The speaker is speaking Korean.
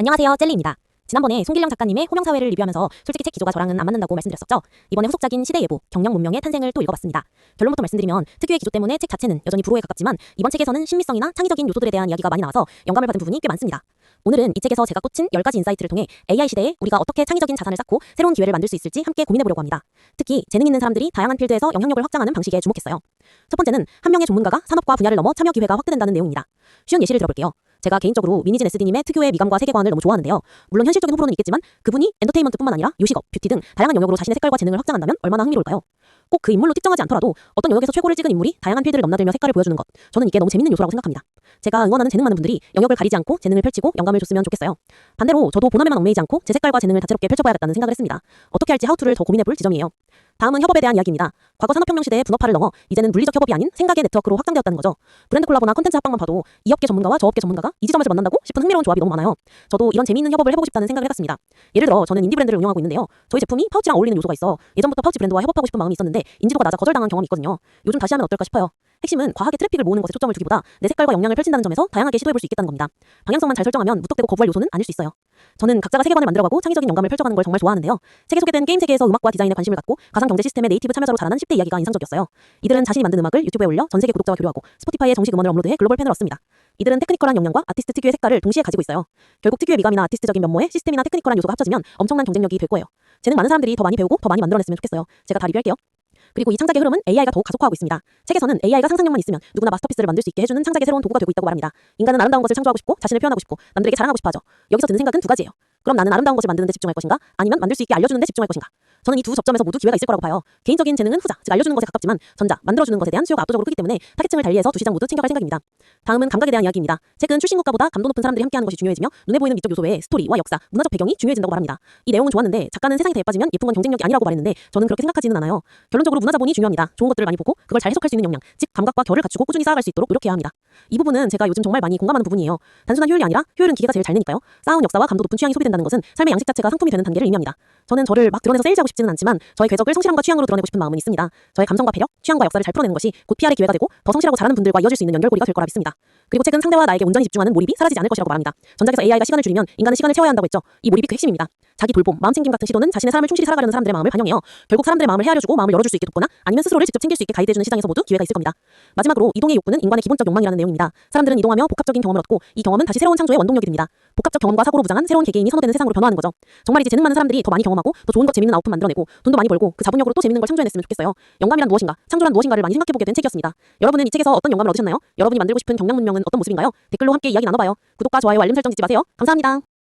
안녕하세요, 젤리입니다. 지난번에 송길령 작가님의 호명사회를 리뷰하면서 솔직히 책 기조가 저랑은 안 맞는다고 말씀드렸었죠. 이번에 후속작인 시대예보, 경영 문명의 탄생을 또 읽어봤습니다. 결론부터 말씀드리면 특유의 기조 때문에 책 자체는 여전히 불호에 가깝지만 이번 책에서는 신미성이나 창의적인 요소들에 대한 이야기가 많이 나와서 영감을 받은 부분이 꽤 많습니다. 오늘은 이 책에서 제가 꽂힌 10가지 인사이트를 통해 AI 시대에 우리가 어떻게 창의적인 자산을 쌓고 새로운 기회를 만들 수 있을지 함께 고민해보려고 합니다. 특히 재능 있는 사람들이 다양한 필드에서 영향력을 확장하는 방식에 주목했어요. 첫 번째는 한 명의 전문가가 산업과 분야를 넘어 참여 기회가 확대된다는 내용입니다. 쉬운 예시를 들어볼게요. 제가 개인적으로 미니진 SD님의 특유의 미감과 세계관을 너무 좋아하는데요. 물론 현실적인 호불호는 있겠지만 그분이 엔터테인먼트뿐만 아니라 요식업, 뷰티 등 다양한 영역으로 자신의 색깔과 재능을 확장한다면 얼마나 흥미로울까요? 꼭 그 인물로 특정하지 않더라도 어떤 영역에서 최고를 찍은 인물이 다양한 필드를 넘나들며 색깔을 보여주는 것, 저는 이게 너무 재밌는 요소라고 생각합니다. 제가 응원하는 재능 많은 분들이 영역을 가리지 않고 재능을 펼치고 영감을 줬으면 좋겠어요. 반대로 저도 본업에만 얽매이지 않고 제 색깔과 재능을 다채롭게 펼쳐봐야겠다는 생각을 했습니다. 어떻게 할지 하우투를 더 고민해볼 지점이에요. 다음은 협업에 대한 이야기입니다. 과거 산업혁명 시대의 분업화를 넘어 이제는 물리적 협업이 아닌 생각의 네트워크로 확장되었다는 거죠. 브랜드 콜라보나 콘텐츠 합방만 봐도 이 업계 전문가와 저 업계 전문가가 이 지점에서 만난다고 싶은 흥미로운 조합이 너무 많아요. 저도 이런 재미있는 협업을 해보고 싶다는 생각을 해봤습니다. 예를 들어 저는 인디 브랜드를 운영하고 있는데요. 저희 제품이 파우치랑 어울리는 요소가 있어 예전부터 파우치 브랜드와 협업하고 싶은 마음이 있었는데 인지도가 낮아 거절당한 경험이 있거든요. 요즘 다시 하면 어떨까 싶어요. 핵심은 과하게 트래픽을 모으는 것에 초점을 두기보다 내 색깔과 역량을 펼친다는 점에서 다양하게 시도해볼 수 있겠다는 겁니다. 방향성만 잘 설정하면 무턱대고 거부할 요소는 아닐 수 있어요. 저는 각자가 세계관을 만들어가고 창의적인 영감을 펼쳐가는 걸 정말 좋아하는데요. 책에 소개된 게임 세계에서 음악과 디자인에 관심을 갖고 가상 경제 시스템의 네이티브 참여자로 자라난 10대 이야기가 인상적이었어요. 이들은 자신이 만든 음악을 유튜브에 올려 전 세계 구독자와 교류하고 스포티파이에 정식 음원을 업로드해 글로벌 팬을 얻습니다. 이들은 테크니컬한 역량과 아티스트 특유의 색깔을 동시에 가지고 있어요. 결국 특유의 미감이나 아티스트적인 면모에 시스템이나 테크니컬한 요소가 합쳐지면 엄청난 경쟁력이 될 거예요. 재능 많은 사람들이 더 많이 배우고 더 많이 만들어냈으면 좋겠어요. 제가 다 리뷰할게요. 그리고 이 창작의 흐름은 AI가 더욱 가속화하고 있습니다. 책에서는 AI가 상상력만 있으면 누구나 마스터피스를 만들 수 있게 해주는 창작의 새로운 도구가 되고 있다고 말합니다. 인간은 아름다운 것을 창조하고 싶고 자신을 표현하고 싶고 남들에게 자랑하고 싶어 하죠. 여기서 드는 생각은 두 가지예요. 그럼 나는 아름다운 것을 만드는 데 집중할 것인가? 아니면 만들 수 있게 알려주는 데 집중할 것인가? 저는 이 두 접점에서 모두 기회가 있을 거라고 봐요. 개인적인 재능은 후자, 즉 알려주는 것에 가깝지만 전자, 만들어주는 것에 대한 수요가 압도적으로 크기 때문에 타겟층을 달리해서 두 시장 모두 챙겨갈 생각입니다. 다음은 감각에 대한 이야기입니다. 책은 출신 국가보다 감도 높은 사람들이 함께하는 것이 중요해지며 눈에 보이는 미적 요소의 스토리와 역사, 문화적 배경이 중요해진다고 말합니다. 이 내용은 좋았는데 작가는 세상이 다 예뻐지면 예쁜 건 경쟁력이 아니라고 말했는데 저는 그렇게 생각하지는 않아요. 결론적으로 문화 자본이 중요합니다. 좋은 것들을 많이 보고 그걸 잘 해석할 수 있는 역량, 즉 감각과 결을 갖추고 꾸준히 쌓아갈 수 있도록 노력해야 합니다. 이 부분은 제가 요즘 정말 많이 공감하는 부분이에요. 단순한 효율이 아니라 효율은 기계가 제일 잘 내니까요. 쌓아온 역사와 감도 높은 취향이 소비된다는 것은 삶의 양식 자체가 상품이 되는 단계를 의미합니다. 저는 저를 막 드러내서 세일즈하고 싶지는 않지만 저의 궤적을 성실함과 취향으로 드러내고 싶은 마음은 있습니다. 저의 감성과 패력, 취향과 역사를 잘 풀어내는 것이 곧 PR의 기회가 되고 더 성실하고 잘하는 분들과 이어질 수 있는 연결고리가 될 거라 믿습니다. 그리고 책은 상대와 나에게 온전히 집중하는 몰입이 사라지지 않을 것이라고 말합니다. 전작에서 AI가 시간을 줄이면 인간은 시간을 채워야 한다고 했죠. 이 몰입이 그 핵심입니다. 자기 돌봄, 마음챙김 같은 시도는 자신의 삶을 충실히 살아가려는 사람들의 마음을 반영해요. 결국 사람들의 마음을 헤아려주고 마음을 열어줄 수 있게 돕거나 아니면 스스로를 직접 챙길 수 있게 가이드해주는 시장에서 모두 기회가 있을 겁니다. 마지막으로 이동의 욕구는 인간의 기본적 욕망이라는 내용입니다. 사람들은 이동하며 복합적인 경험을 얻고 이 경험은 다시 새로운 창조의 원동력이 됩니다. 복합적 경험과 사고로 무장한 새로운 개개인이 선호되는 세상으로 변화하는 거죠. 정말이지 재능 많은 사람들이 더 많이 경험하고 더 좋은 것 재밌는 아웃풋 만들어내고 돈도 많이 벌고 그 자본력으로 또 재밌는 걸 창조해냈으면 좋겠어요. 영감이란 무엇인가, 창조란 무엇인가를 많이 생각해보게 된 책이었습니다. 여러분은 이 책에서 어떤 영감을 얻으셨나요? 여러분이 만들고 싶은 경영 문명은 어떤 모습인가요? 댓글로 함께 이야기 나눠봐요. 구독과 좋아요, 알림 설정 잊지 마세요. 감사합니다.